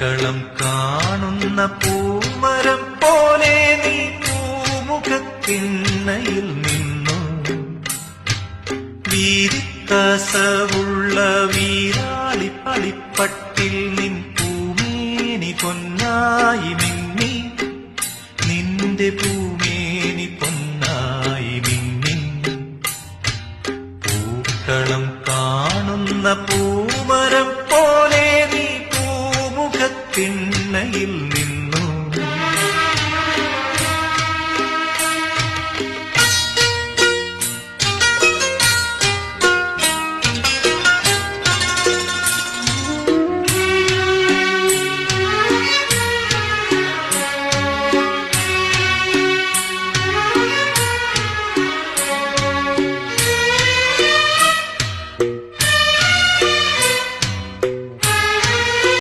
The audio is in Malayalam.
പൂക്കളം കാണുന്ന പൂമരം പോലെ നീ പൂമുഖത്തിണ്ണയിൽ നിന്നു. വീരിക്കസവുള്ള വീരാളി പളിപ്പട്ടിൽ നിൻ പൂമേനി പൊന്നായി മിന്നി. നിന്റെ പൂമേനി പൊന്നായി മിന്നി. പൂക്കളം കാണുന്ന പൂമരം പോലെ നീ പൂമുഖത്തിൻ